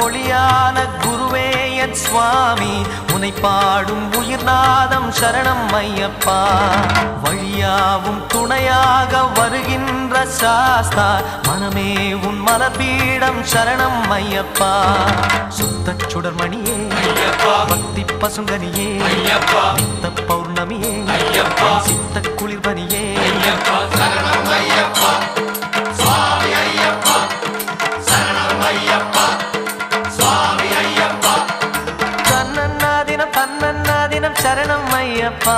ஒளியான குருவே என் சுவாமி உனை பாடும் உயிர்நாதம் சரணம் ஐயப்பா வழியாவும் துணையாக வருகின்ற சாஸ்தா மனமே உன் மலர்பீடம் சரணம் ஐயப்பா சுத்த சுடர்மணியே பக்தி பசுங்கனியே நித்த பௌர்ணமியே சித்த குளிர்பனியே சரணம் ஐயப்பா சுவாமி ஐயப்பா சரணம் ஐயப்பா சுவாமி ஐயப்பா தன்னன்னாதினம் சரணம் ஐயப்பா